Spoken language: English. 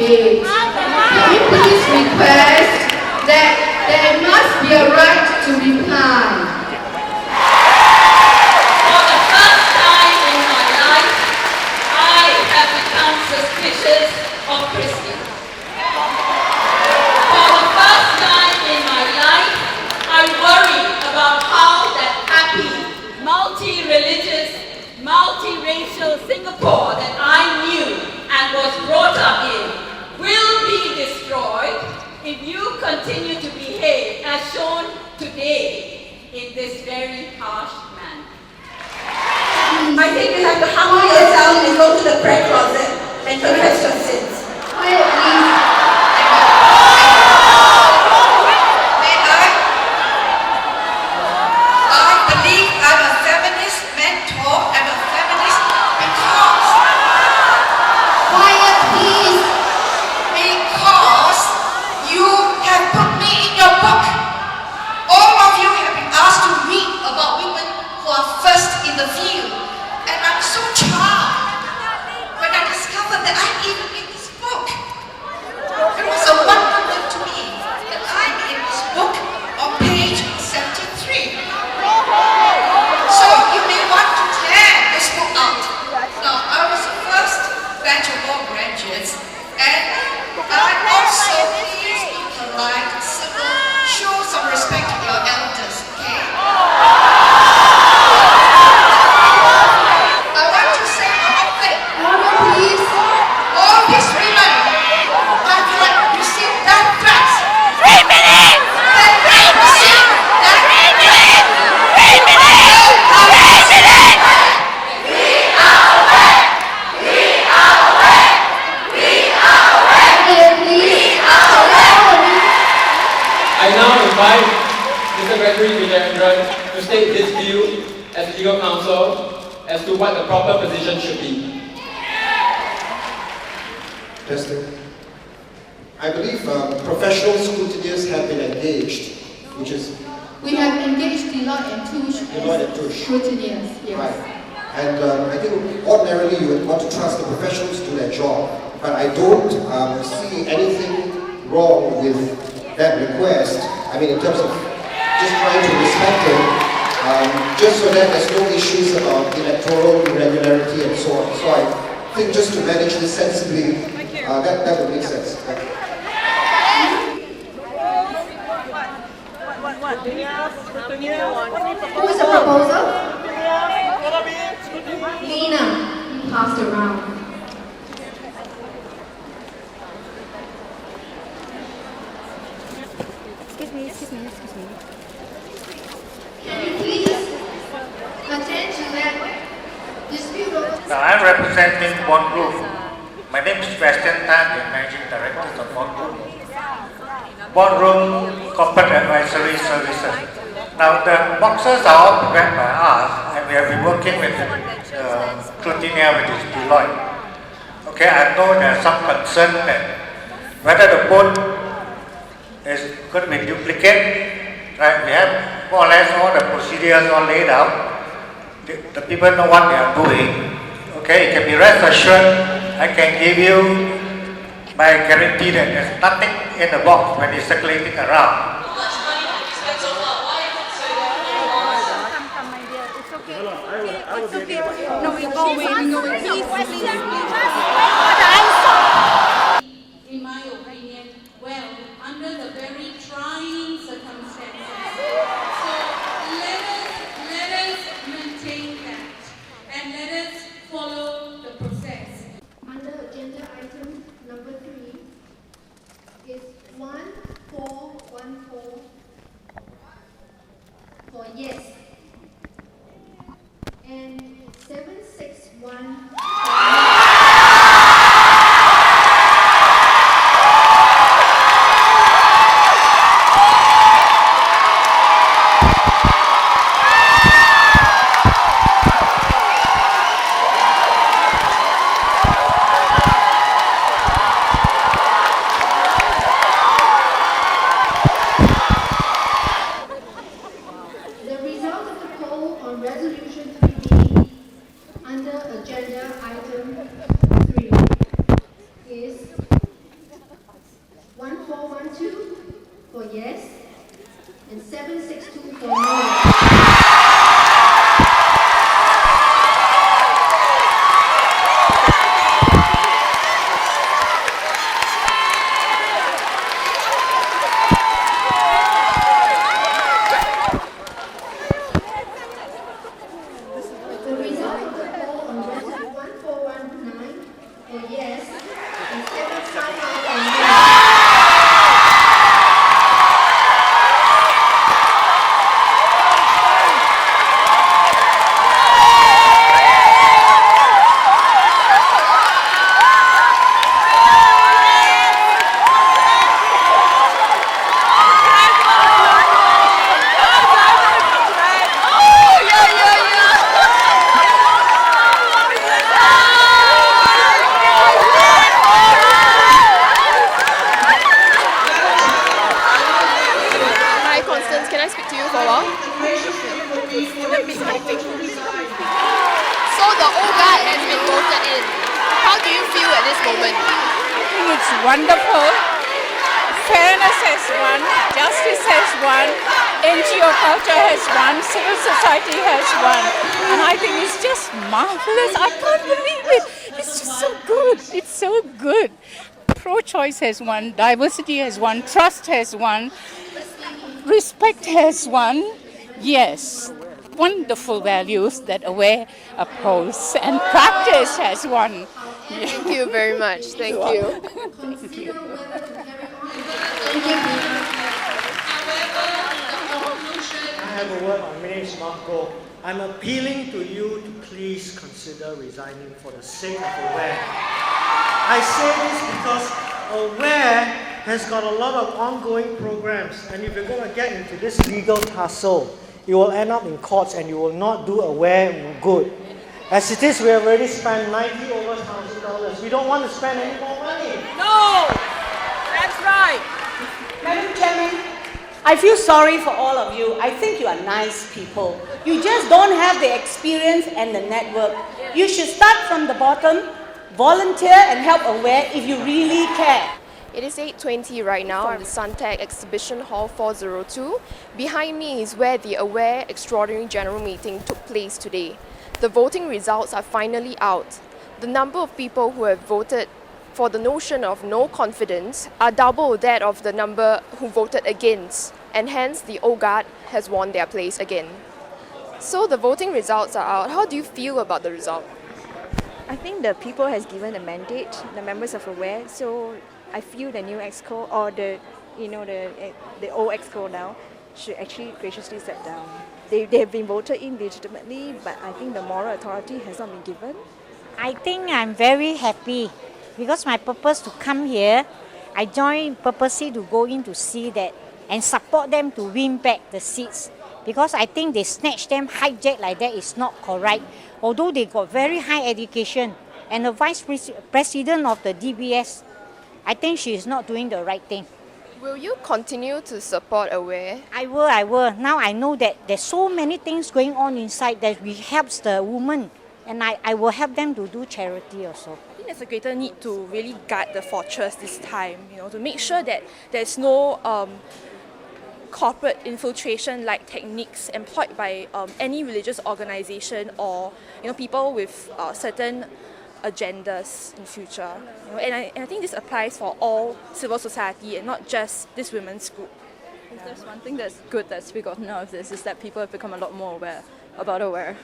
debate. Can we please request that there must be a right to reply? For the first time in my life, I have become suspicious of Christians. For the first time in my life, I worry about how that happy, multi-religious, multi-racial Singapore that I knew and was brought up in will be destroyed if you continue to behave as shown today in this very harsh manner. I think you have to humble yourself and go to the prayer closet and confess your sins. Quiet, please. I believe I'm a feminist mentor. I'm a feminist because Quiet, please. you have put me in your book. All of you have been asked to read about women who are first in the field. And I'm so charmed when I discovered that I'm even in this book. It was a wonderment to me that I'm in this book on page 73. So you may want to tear this book out. Now, I was the first batch of law graduates, and I also please be polite, civil, show some respect to your elders, okay? I want to say one thing. Order, please. All these women have had received death threats. 3 minutes! I now invite Mr. Gregory Vijayendran to state his view as legal counsel as to what the proper position should be. Testing. I believe professional scrutineers have been engaged, which is We have engaged Deloitte and Touche Deloitte and Touche. scrutineers. Yes. right. And I think ordinarily you would want to trust the professionals to do their job, but I don't see anything wrong with that request. I mean, in terms of just trying to respect it, just so that there's no issues about electoral irregularity and so on. So I think just to manage this sensibly, that would make sense. Who is the proposal? Lena, you passed around. Excuse me. Can you please attend to that dispute over? Now, I'm representing Bond Group. My name is Sebastian Tan, the Managing Director of Bond Group. Bond Room Corporate Advisory Services. Now, the boxes are all prepared by us, and we have been working with the scrutineer, which is Deloitte. Okay, I know there's some concern that whether the vote is going to be duplicate. Right, we have more or less all the procedures all laid out. The people know what they are doing. Okay, you can be rest assured. I can give you my guarantee that there's nothing in the box when it's circulating around. In my opinion, well, under the very trying circumstances. So let us maintain that and let us follow the process. Under agenda item number 3 is 1414 for yes and 761 for yes, and 762 for no. The result of the poll on resolution 1419 for yes and 755 for no. Can I speak to you for a while? So the OGAD has been voted in. How do you feel at this moment? I think it's wonderful. Fairness has won, justice has won, NGO culture has won, civil society has won. And I think it's just marvelous. I can't believe it. It's just so good. It's so good. Pro-choice has won, diversity has won, trust has won. Respect has won, yes. Wonderful values that AWARE upholds, and practice has won. Thank you very much. Thank you. I have a word. My name is Marco. I'm appealing to you to please consider resigning for the sake of AWARE. I say this because AWARE has got a lot of ongoing programs, and if you're going to get into this legal tussle, you will end up in courts and you will not do AWARE good. As it is, we have already spent $90,000. We don't want to spend any more money. No! That's right. Madam Chairman, I feel sorry for all of you. I think you are nice people. You just don't have the experience and the network. You should start from the bottom, volunteer and help AWARE if you really care. It is 8:20 right now at the Suntec Exhibition Hall 402. Behind me is where the AWARE Extraordinary General Meeting took place today. The voting results are finally out. The number of people who have voted for the notion of no confidence are double that of the number who voted against, and hence the OGAD has won their place again. So the voting results are out. How do you feel about the result? I think the people has given a mandate, the members of AWARE, so I feel the new EXCO or the old EXCO now should actually graciously step down. They have been voted in legitimately, but I think the moral authority has not been given. I think I'm very happy because my purpose to come here, I joined purposely to go in to see that and support them to win back the seats, because I think they snatch them, hijack like that is not correct. Although they got very high education, and the vice president of the DBS, I think she is not doing the right thing. Will you continue to support AWARE? I will. Now I know that there's so many things going on inside that we helps the women, and I will help them to do charity also. I think there's a greater need to really guard the fortress this time, to make sure that there's no corporate infiltration like techniques employed by any religious organization or people with certain agendas in future. And I think this applies for all civil society and not just this women's group. If there's one thing that's good that's we got out of this is that people have become a lot more aware about AWARE.